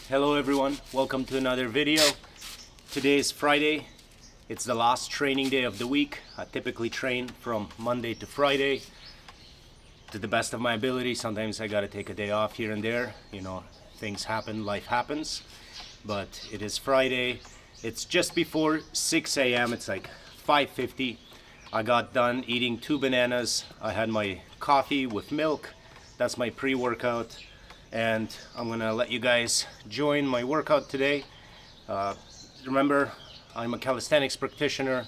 Hello everyone, welcome to another video. Today is Friday. It's the last training day of the week. I typically train from Monday to Friday to the best of my ability. Sometimes I gotta take a day off here and there. You know, things happen, life happens. But it is Friday. It's just before 6 a.m. It's like 5:50. I got done eating 2 bananas. I had my coffee with milk. That's my pre-workout. And I'm gonna let you guys join my workout today. Remember, I'm a calisthenics practitioner,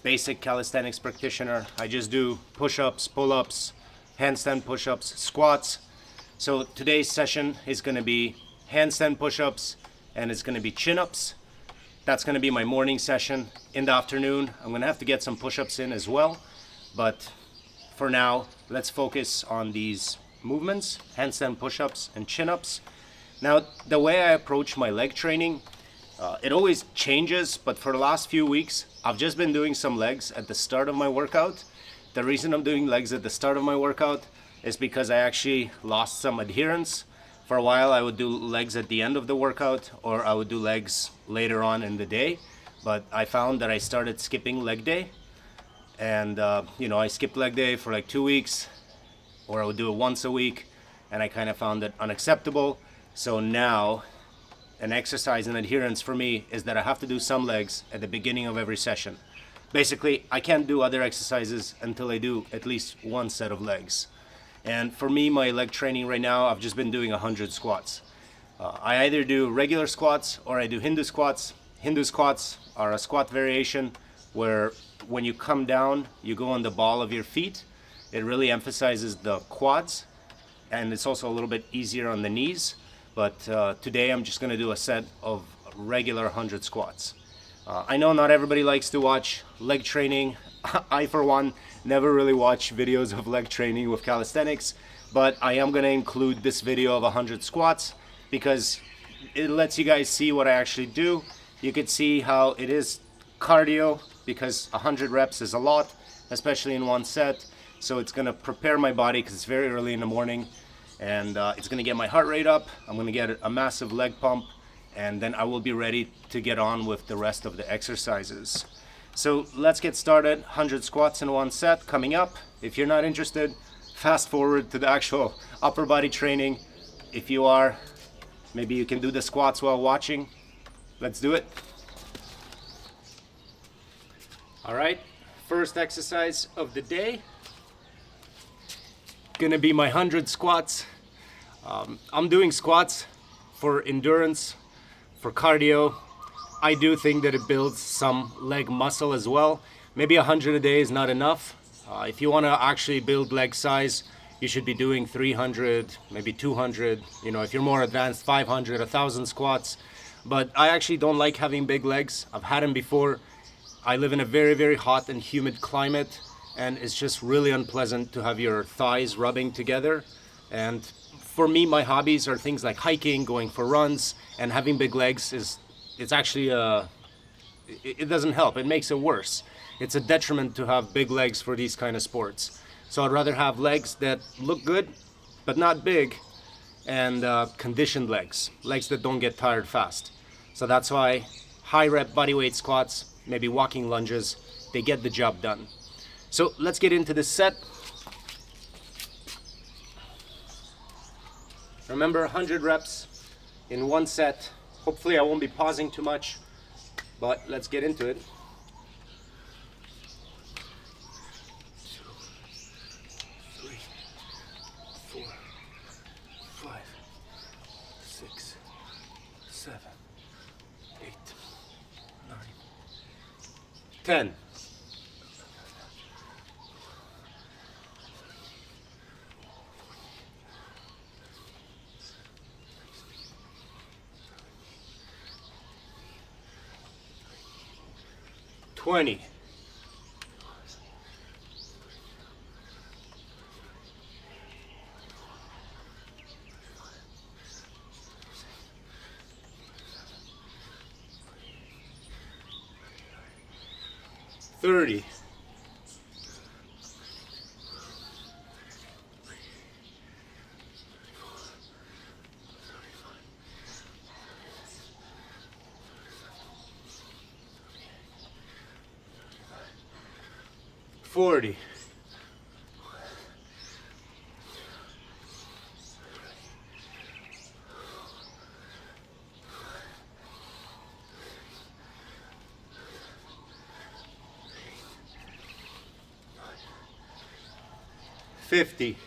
basic calisthenics practitioner. I just do push-ups, pull-ups, handstand push-ups, squats. So today's session is gonna be handstand push-ups and it's gonna be chin-ups. That's gonna be my morning session. In the afternoon, I'm gonna have to get some push-ups in as well. But for now, let's focus on these movements, handstand push-ups and chin-ups. Now, the way I approach my leg training, it always changes, but for the last few weeks, I've just been doing some legs at the start of my workout. The reason I'm doing legs at the start of my workout is because I actually lost some adherence. For a while, I would do legs at the end of the workout, or I would do legs later on in the day. But I found that I started skipping leg day. And, I skipped leg day for like 2 weeks, or I would do it once a week, and I kind of found it unacceptable. So now, an exercise and adherence for me is that I have to do some legs at the beginning of every session. Basically, I can't do other exercises until I do at least one set of legs. And for me, my leg training right now, I've just been doing 100 squats. I either do regular squats or I do Hindu squats. Hindu squats are a squat variation where when you come down, you go on the ball of your feet. It really emphasizes the quads, and it's also a little bit easier on the knees. But today I'm just gonna do a set of regular 100 squats. I know not everybody likes to watch leg training. I, for one, never really watch videos of leg training with calisthenics, but I am gonna include this video of 100 squats because it lets you guys see what I actually do. You could see how it is cardio because 100 reps is a lot, especially in one set. So it's gonna prepare my body because it's very early in the morning, and it's gonna get my heart rate up. I'm gonna get a massive leg pump, and then I will be ready to get on with the rest of the exercises. So let's get started. 100 squats in one set coming up. If you're not interested, fast forward to the actual upper body training. If you are, maybe you can do the squats while watching. Let's do it. All right, first exercise of the day. Gonna be my 100 squats. I'm doing squats for endurance, for cardio. I do think that it builds some leg muscle as well. Maybe 100 a day is not enough. If you want to actually build leg size, you should be doing 300, maybe 200. If you're more advanced, 500, 1,000 squats. But I actually don't like having big legs. I've had them before. I live in a very, very hot and humid climate, and it's just really unpleasant to have your thighs rubbing together. And for me, my hobbies are things like hiking, going for runs, and having big legs it's actually it doesn't help. It makes it worse. It's a detriment to have big legs for these kind of sports. So I'd rather have legs that look good but not big, and conditioned legs that don't get tired fast. So that's why high rep bodyweight squats, maybe walking lunges, they get the job done. So let's get into this set. Remember, 100 reps in one set. Hopefully I won't be pausing too much, but let's get into it. 2, 3, 4, 5, 6, 7, 8, 9, 10. 20. 30. 40, 40. 50.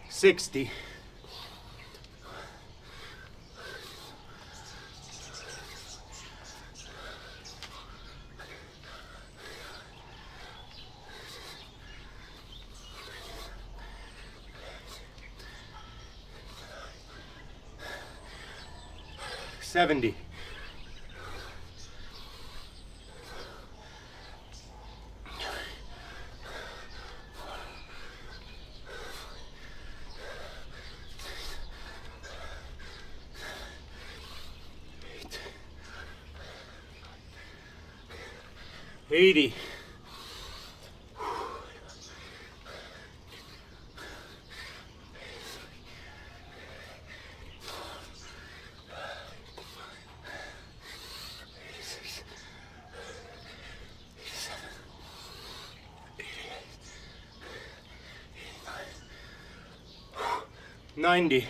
60. 70. 80. 90.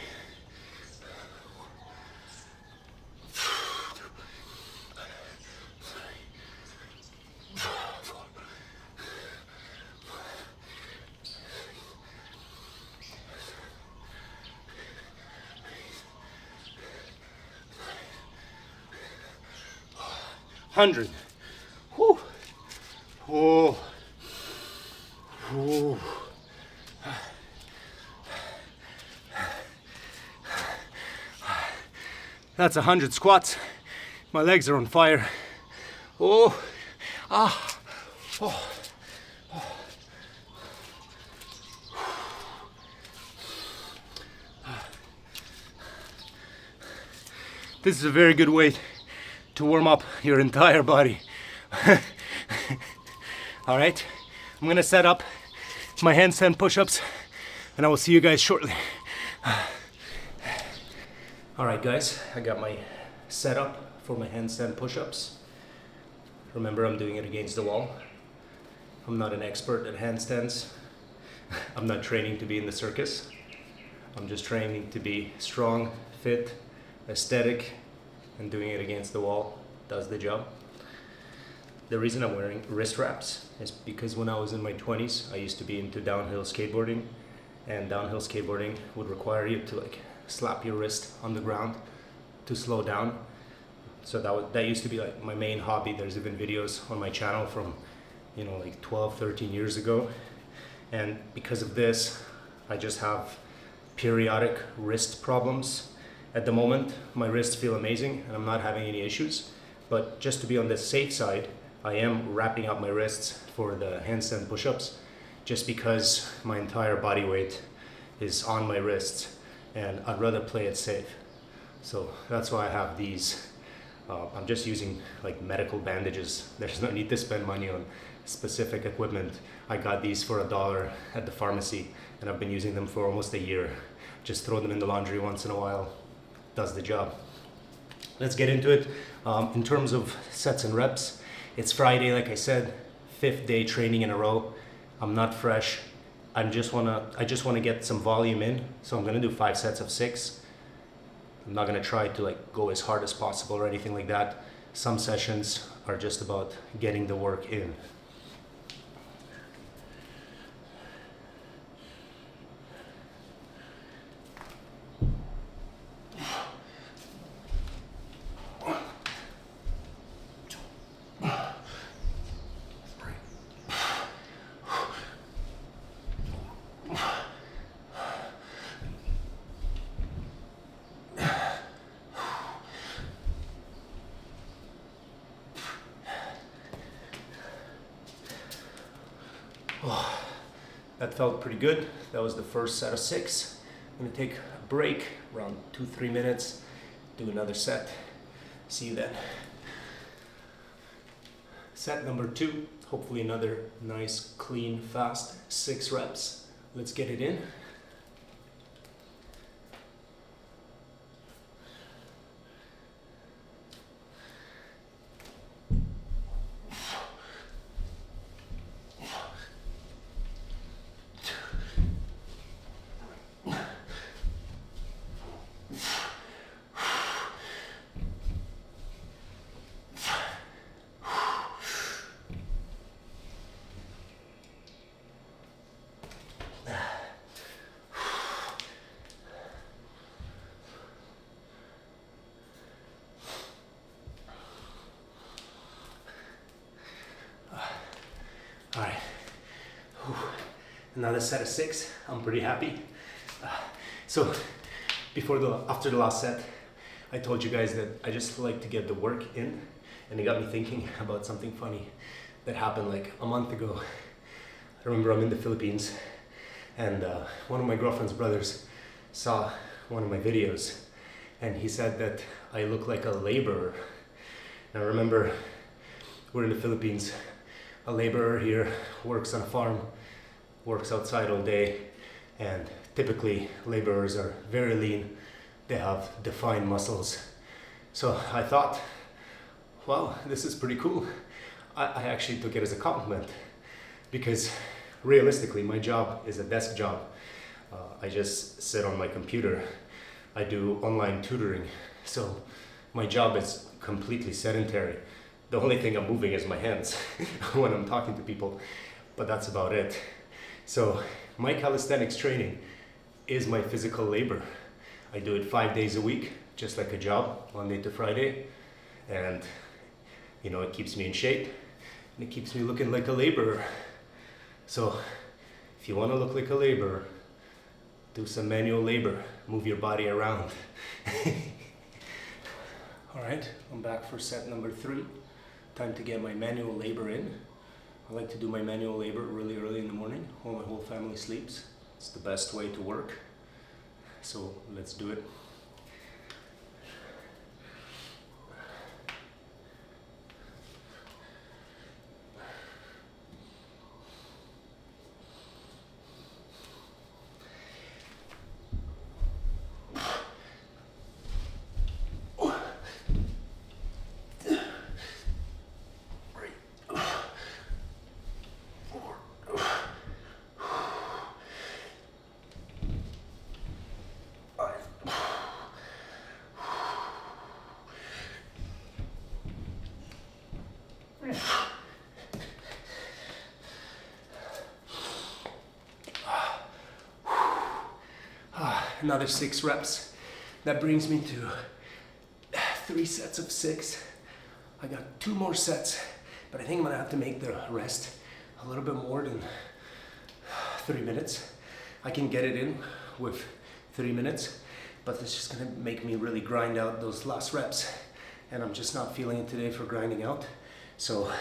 100. Whew. Oh. Oh. That's 100 squats. My legs are on fire. Oh. Ah. Oh. Oh. This is a very good weight to warm up your entire body. All right, I'm gonna set up my handstand push-ups and I will see you guys shortly. All right guys, I got my setup for my handstand push-ups. Remember, I'm doing it against the wall. I'm not an expert at handstands. I'm not training to be in the circus. I'm just training to be strong, fit, aesthetic, and doing it against the wall does the job. The reason I'm wearing wrist wraps is because when I was in my 20s, I used to be into downhill skateboarding, and downhill skateboarding would require you to like slap your wrist on the ground to slow down. So that used to be like my main hobby. There's even videos on my channel from, you know, like 12, 13 years ago. And because of this, I just have periodic wrist problems. At the moment, my wrists feel amazing and I'm not having any issues. But just to be on the safe side, I am wrapping up my wrists for the handstand push-ups just because my entire body weight is on my wrists and I'd rather play it safe. So that's why I have these. I'm just using like medical bandages. There's no need to spend money on specific equipment. I got these for $1 at the pharmacy and I've been using them for almost a year. Just throw them in the laundry once in a while. Does the job. Let's get into it. In terms of sets and reps, it's Friday, like I said, 5th day training in a row. I'm not fresh. I just wanna get some volume in. So I'm gonna do 5 sets of 6. I'm not gonna try to like go as hard as possible or anything like that. Some sessions are just about getting the work in. Oh, that felt pretty good. That was the first set of 6. I'm gonna take a break, around 2-3 minutes, do another set. See you then. Set number 2, Hopefully another nice, clean, fast 6 reps. Let's get it in. All right, another set of 6. I'm pretty happy. So after the last set, I told you guys that I just like to get the work in, and it got me thinking about something funny that happened like a month ago. I remember I'm in the Philippines, and one of my girlfriend's brothers saw one of my videos, and he said that I look like a laborer. And I remember we're in the Philippines. A laborer here works on a farm, works outside all day, and typically laborers are very lean. They have defined muscles. So I thought, wow, this is pretty cool. I actually took it as a compliment, because realistically my job is a desk job. I just sit on my computer. I do online tutoring, so my job is completely sedentary. The only thing I'm moving is my hands when I'm talking to people, but that's about it. So my calisthenics training is my physical labor. I do it 5 days a week, just like a job, Monday to Friday. And you know, it keeps me in shape and it keeps me looking like a laborer. So if you want to look like a laborer, do some manual labor, move your body around. All right, I'm back for set number 3. Time to get my manual labor in. I like to do my manual labor really early in the morning while my whole family sleeps. It's the best way to work. So let's do it. Another 6 reps. That brings me to 3 sets of 6. I got 2 more sets, but I think I'm gonna have to make the rest a little bit more than 3 minutes. I can get it in with 3 minutes, but it's just gonna make me really grind out those last reps, and I'm just not feeling it today for grinding out. So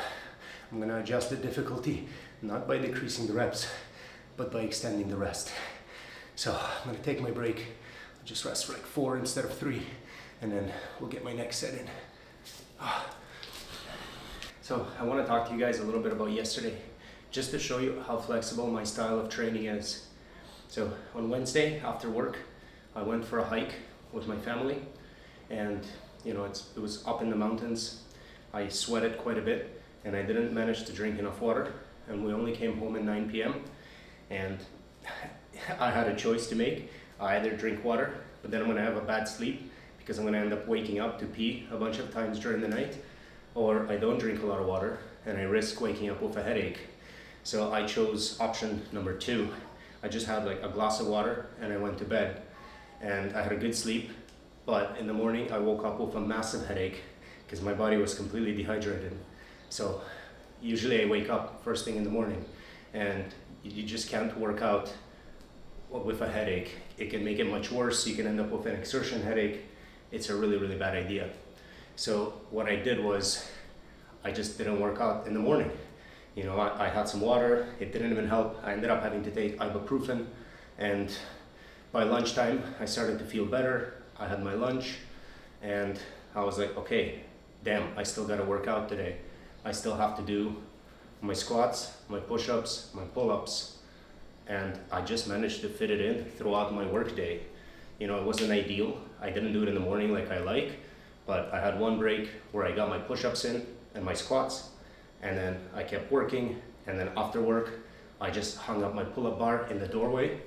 I'm gonna adjust the difficulty, not by decreasing the reps, but by extending the rest. So I'm gonna take my break. I'll just rest for like 4 instead of 3, and then we'll get my next set in. So I wanna talk to you guys a little bit about yesterday, just to show you how flexible my style of training is. So on Wednesday after work, I went for a hike with my family, and you know, it was up in the mountains. I sweated quite a bit, and I didn't manage to drink enough water, and we only came home at 9 p.m. and I had a choice to make. I either drink water, but then I'm gonna have a bad sleep because I'm gonna end up waking up to pee a bunch of times during the night, or I don't drink a lot of water and I risk waking up with a headache. So I chose option number 2. I just had like a glass of water and I went to bed, and I had a good sleep, but in the morning I woke up with a massive headache because my body was completely dehydrated. So usually I wake up first thing in the morning, and you just can't work out with a headache. It can make it much worse. You can end up with an exertion headache. It's a really, really bad idea. So what I did was I just didn't work out in the morning. You know, I had some water, it didn't even help. I ended up having to take ibuprofen, and by lunchtime I started to feel better. I had my lunch and I was like, okay, damn, I still gotta work out today. I still have to do my squats, my push-ups, my pull-ups, and I just managed to fit it in throughout my workday. You know, it wasn't ideal. I didn't do it in the morning like I like, but I had one break where I got my push-ups in and my squats, and then I kept working, and then after work, I just hung up my pull-up bar in the doorway,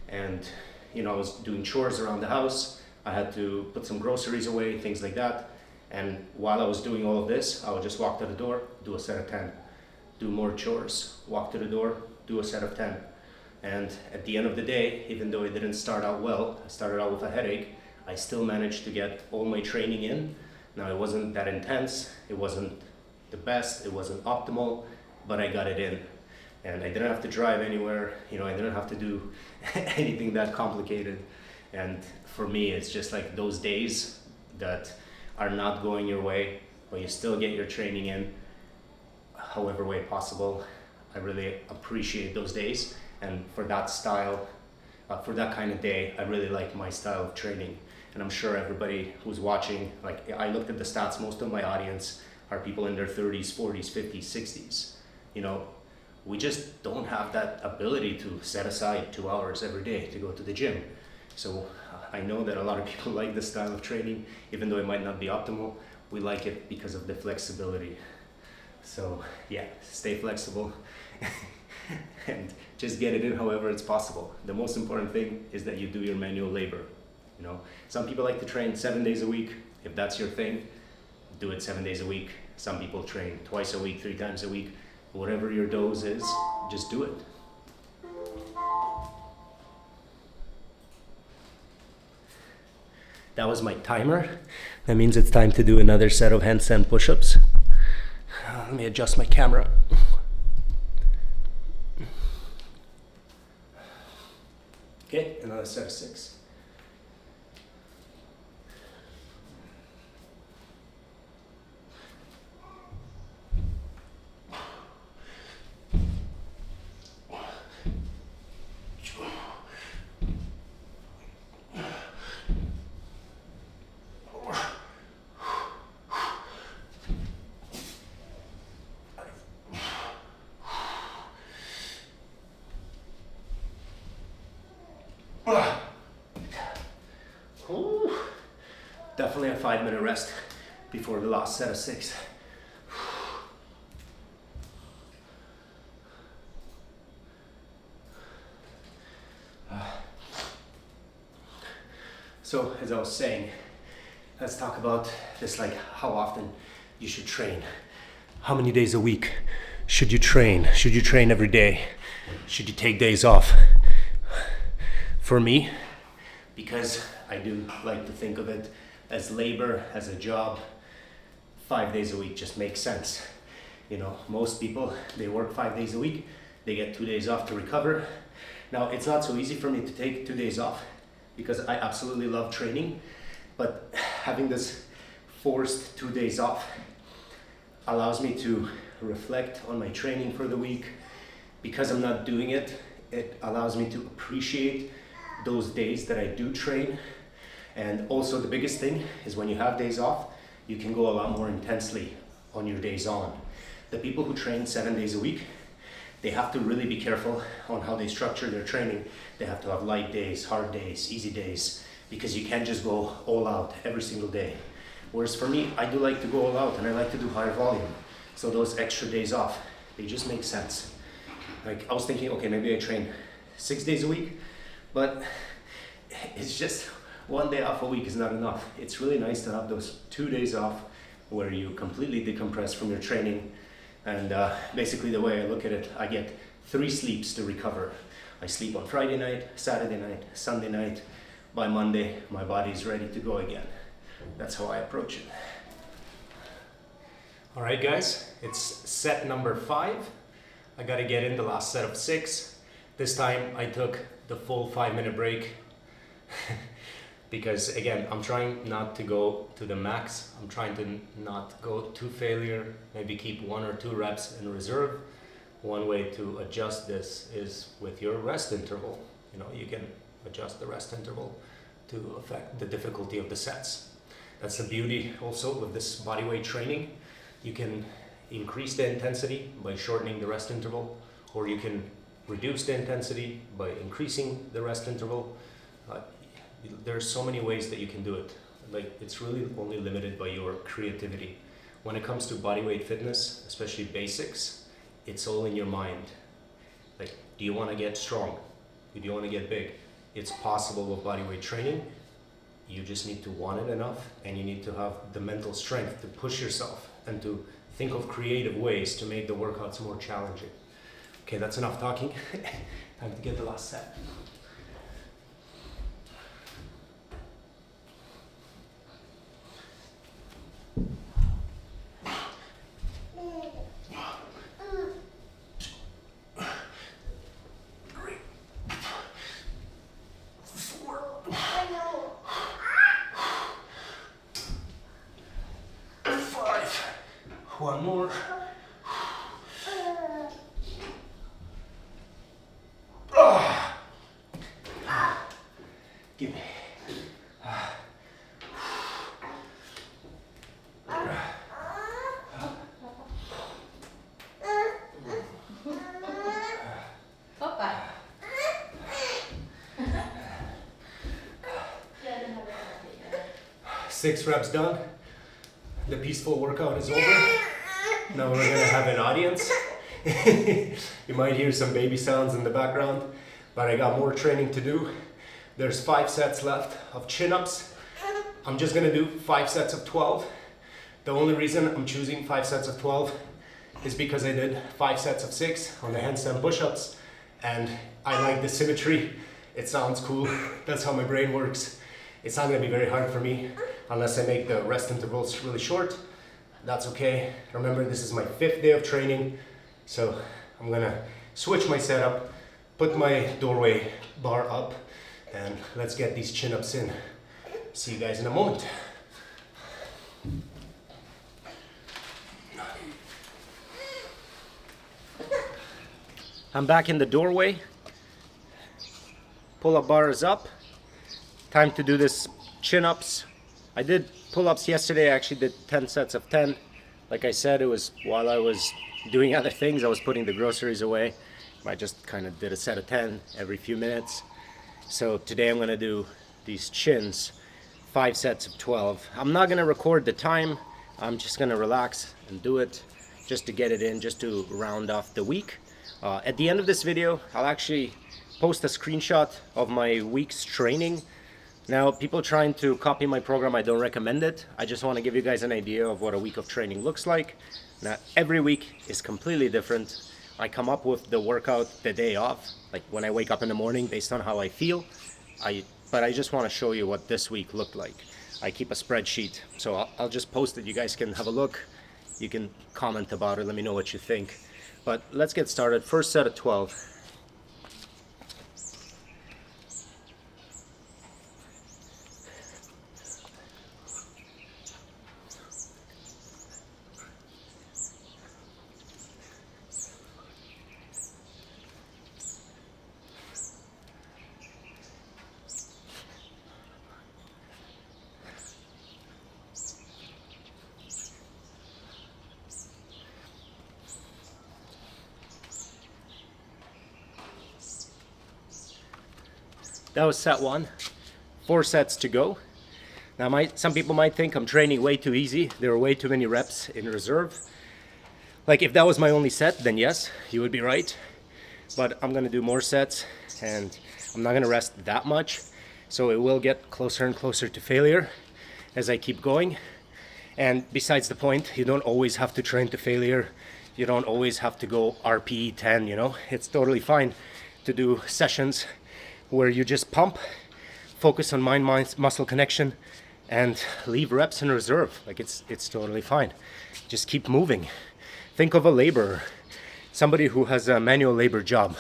and you know, I was doing chores around the house. I had to put some groceries away, things like that. And while I was doing all of this, I would just walk to the door, do a set of 10, do more chores, walk to the door, do a set of 10. And at the end of the day, even though it didn't start out well, I started out with a headache, I still managed to get all my training in. Now, it wasn't that intense, it wasn't the best, it wasn't optimal, but I got it in. And I didn't have to drive anywhere, you know, I didn't have to do anything that complicated. And for me, it's just like those days that are not going your way, but you still get your training in however way possible. I really appreciate those days. And for that style, for that kind of day, I really like my style of training. And I'm sure everybody who's watching, like I looked at the stats, most of my audience are people in their 30s, 40s, 50s, 60s. You know, we just don't have that ability to set aside 2 hours every day to go to the gym. So I know that a lot of people like this style of training, even though it might not be optimal. We like it because of the flexibility. So yeah, stay flexible and just get it in however it's possible. The most important thing is that you do your manual labor. You know, some people like to train 7 days a week. If that's your thing, do it 7 days a week. Some people train twice a week, 3 times a week. Whatever your dose is, just do it. That was my timer. That means it's time to do another set of handstand push-ups. Let me adjust my camera. Okay, another set of 6. Definitely a 5-minute rest before the last set of 6. So as I was saying, let's talk about this, like how often you should train. How many days a week should you train? Should you train every day? Should you take days off? For me, because I do like to think of it as labor, as a job, 5 days a week just makes sense. You know, most people, they work 5 days a week, they get 2 days off to recover. Now, it's not so easy for me to take 2 days off because I absolutely love training, but having this forced 2 days off allows me to reflect on my training for the week. Because I'm not doing it, it allows me to appreciate those days that I do train. And also the biggest thing is when you have days off, you can go a lot more intensely on your days on. The people who train 7 days a week, they have to really be careful on how they structure their training. They have to have light days, hard days, easy days, because you can't just go all out every single day. Whereas for me, I do like to go all out and I like to do higher volume. So those extra days off, they just make sense. Like I was thinking, okay, maybe I train 6 days a week, but it's just 1 day off a week is not enough. It's really nice to have those 2 days off where you completely decompress from your training. And basically the way I look at it, I get 3 sleeps to recover. I sleep on Friday night, Saturday night, Sunday night. By Monday, my body's ready to go again. That's how I approach it. All right, guys, it's set number 5. I gotta get in the last set of 6. This time I took the full 5-minute break because again, I'm trying not to go to the max. I'm trying to not go to failure, maybe keep 1 or 2 reps in reserve. One way to adjust this is with your rest interval. You know, you can adjust the rest interval to affect the difficulty of the sets. That's the beauty also with this bodyweight training. You can increase the intensity by shortening the rest interval, or you can reduce the intensity by increasing the rest interval. There's so many ways that you can do it. Like, it's really only limited by your creativity. When it comes to bodyweight fitness, especially basics, it's all in your mind. Like, do you want to get strong? Do you want to get big? It's possible with bodyweight training. You just need to want it enough, and you need to have the mental strength to push yourself and to think of creative ways to make the workouts more challenging. Okay, that's enough talking. Time to get the last set. One more. Give me. Papa. 6 reps done. The peaceful workout is over. Now we're gonna have an audience. You might hear some baby sounds in the background, but I got more training to do. There's 5 sets left of chin-ups. I'm just gonna do 5 sets of 12. The only reason I'm choosing 5 sets of 12 is because I did 5 sets of 6 on the handstand push-ups, and I like the symmetry. It sounds cool. That's how my brain works. It's not gonna be very hard for me unless I make the rest intervals really short. That's okay. Remember, this is my 5th day of training, so I'm gonna switch my setup, put my doorway bar up, and let's get these chin-ups in. See you guys in a moment. I'm back in the doorway. Pull-up bar is up. Time to do this chin-ups. I did pull-ups yesterday. I actually did 10 sets of 10. Like I said, it was while I was doing other things. I was putting the groceries away. I just kind of did a set of 10 every few minutes. So today I'm gonna do these chins, 5 sets of 12. I'm not gonna record the time. I'm just gonna relax and do it just to get it in, just to round off the week. At the end of this video, I'll actually post a screenshot of my week's training. Now, people trying to copy my program, I don't recommend it. I just want to give you guys an idea of what a week of training looks like. Now, every week is completely different. I come up with the workout the day off, like when I wake up in the morning based on how I feel. But I just want to show you what this week looked like. I keep a spreadsheet, so I'll just post it. You guys can have a look. You can comment about it. Let me know what you think. But let's get started. First set of 12. That was set 1. 4 sets to go. Now some people might think I'm training way too easy. There are way too many reps in reserve. Like, if that was my only set, then yes, you would be right. But I'm gonna do more sets, and I'm not gonna rest that much. So it will get closer and closer to failure as I keep going. And besides the point, you don't always have to train to failure. You don't always have to go RPE 10, you know? It's totally fine to do sessions where you just pump, focus on mind-muscle connection, and leave reps in reserve. Like, it's totally fine. Just keep moving. Think of a laborer, somebody who has a manual labor job.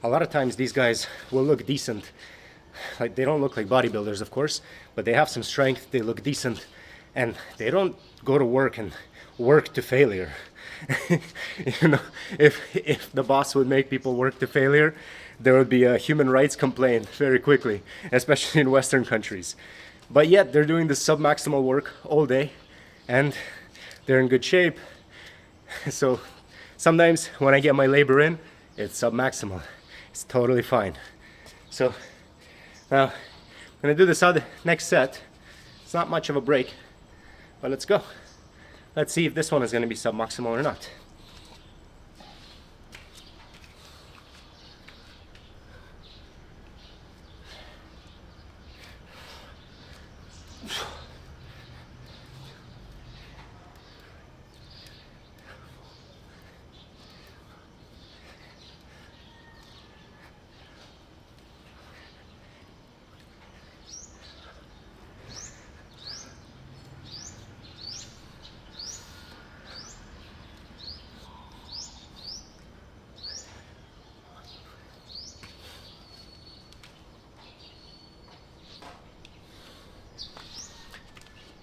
A lot of times these guys will look decent. Like, they don't look like bodybuilders, of course, but they have some strength, they look decent, and they don't go to work and work to failure. You know, if the boss would make people work to failure, there would be a human rights complaint very quickly, especially in Western countries. But yet they're doing this submaximal work all day, and they're in good shape. So sometimes when I get my labor in, it's submaximal. It's totally fine. So now I'm gonna do this other next set. It's not much of a break, but let's go. Let's see if this one is gonna be submaximal or not.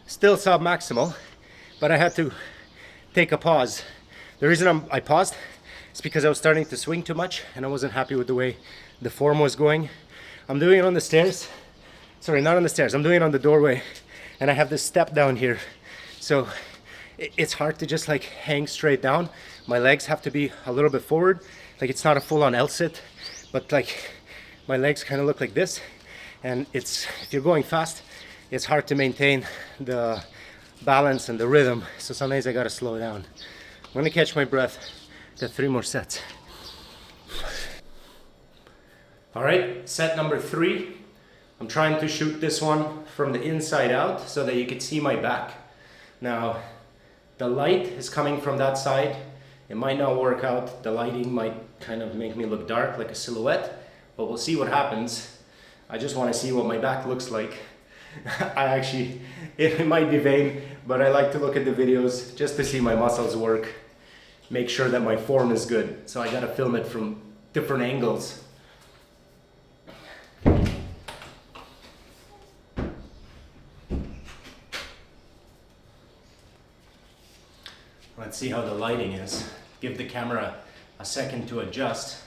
Still submaximal, but I had to take a pause. The reason I paused is because I was starting to swing too much and I wasn't happy with the way the form was going. I'm doing it on the stairs. Sorry, not on the stairs. I'm doing it on the doorway, and I have this step down here. So it's hard to just like hang straight down. My legs have to be a little bit forward. Like it's not a full-on L-sit, but like my legs kind of look like this. And if you're going fast, it's hard to maintain the balance and the rhythm. So sometimes I gotta slow down. I'm gonna catch my breath, get 3 more sets. All right, set number 3. I'm trying to shoot this one from the inside out so that you can see my back. Now, the light is coming from that side. It might not work out. The lighting might kind of make me look dark like a silhouette, but we'll see what happens. I just wanna see what my back looks like. It might be vain, but I like to look at the videos just to see my muscles work, make sure that my form is good. So I gotta film it from different angles. Let's see how the lighting is. Give the camera a second to adjust.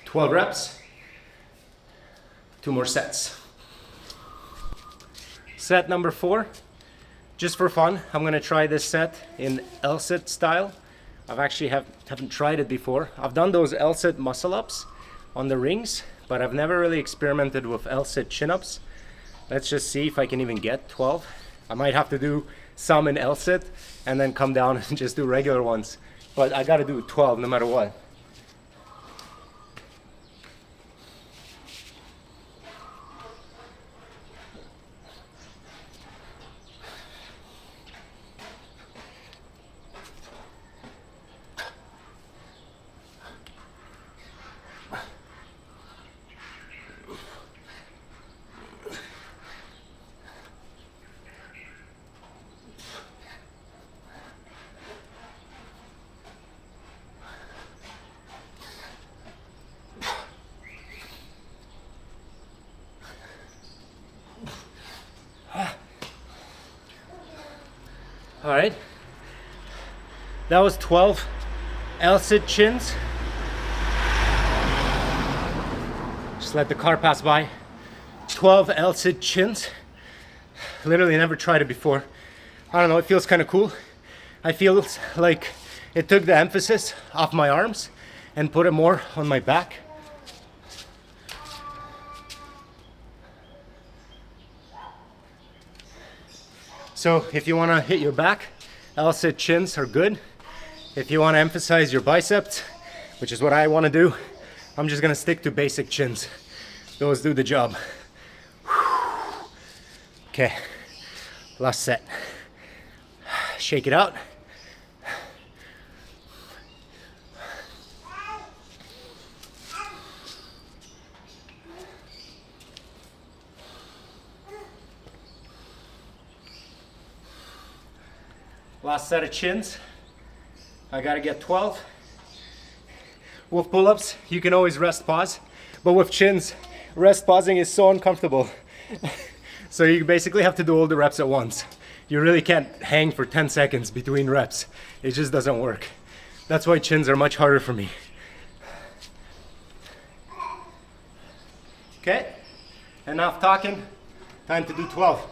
Twelve reps, 2 more sets. Set number 4, just for fun, I'm gonna try this set in L-sit style. I've actually haven't tried it before. I've done those L-sit muscle ups on the rings, but I've never really experimented with L-sit chin-ups. Let's just see if I can even get 12. I might have to do some in L-sit and then come down and just do regular ones. But I gotta do 12 no matter what. All right, that was 12 L-sit chins. Just let the car pass by. 12 L-sit chins. Literally never tried it before. I don't know, it feels kind of cool. I feel like it took the emphasis off my arms and put it more on my back. So if you want to hit your back, L-sit chins are good. If you want to emphasize your biceps, which is what I want to do, I'm just going to stick to basic chins. Those do the job. Okay, last set. Shake it out. Last set of chins. I gotta get 12. With pull-ups, you can always rest pause, but with chins, rest pausing is so uncomfortable. So you basically have to do all the reps at once. You really can't hang for 10 seconds between reps. It just doesn't work. That's why chins are much harder for me. Okay, enough talking. Time to do 12.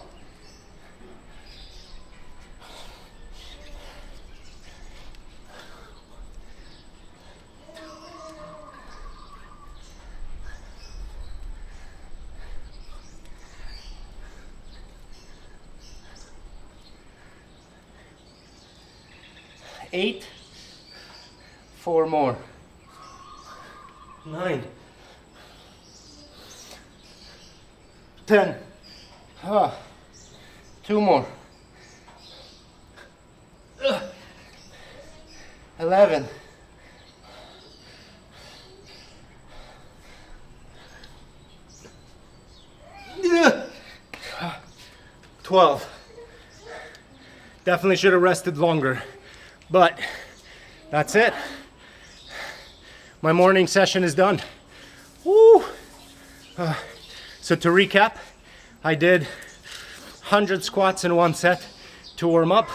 Eight, 4 more, 9, 10, 2 more, 11, 12. Definitely should have rested longer. But that's it. My morning session is done. Woo! So to recap, I did 100 squats in 1 set to warm up.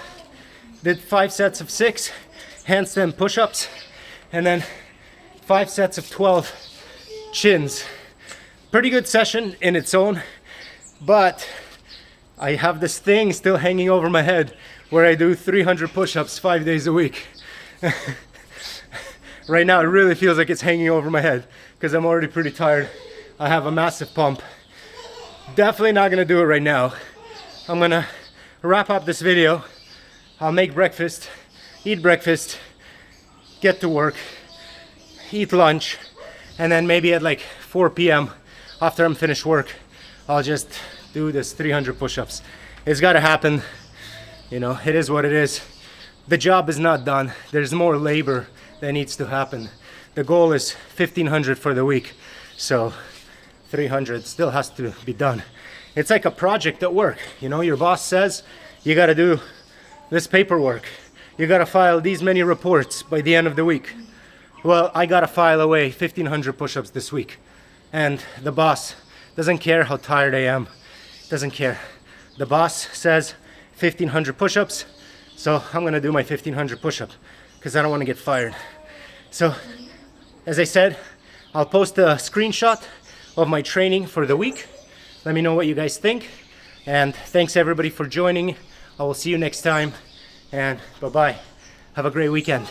Did 5 sets of 6 handstand push-ups, and then 5 sets of 12 chins. Pretty good session in its own, but I have this thing still hanging over my head where I do 300 push-ups 5 days a week. Right now it really feels like it's hanging over my head because I'm already pretty tired. I have a massive pump. Definitely not gonna do it right now. I'm gonna wrap up this video. I'll make breakfast, eat breakfast, get to work, eat lunch, and then maybe at like 4 p.m. after I'm finished work, I'll just do this 300 push-ups. It's gotta happen. You know, it is what it is. The job is not done. There's more labor that needs to happen. The goal is 1,500 for the week, so 300 still has to be done. It's like a project at work. You know, your boss says you gotta do this paperwork. You gotta file these many reports by the end of the week. Well, I gotta file away 1,500 push-ups this week. And the boss doesn't care how tired I am. Doesn't care. The boss says 1,500 push-ups, so I'm gonna do my 1,500 push-up because I don't want to get fired. So, as I said, I'll post a screenshot of my training for the week. Let me know what you guys think, and thanks everybody for joining. I will see you next time, and bye-bye. Have a great weekend.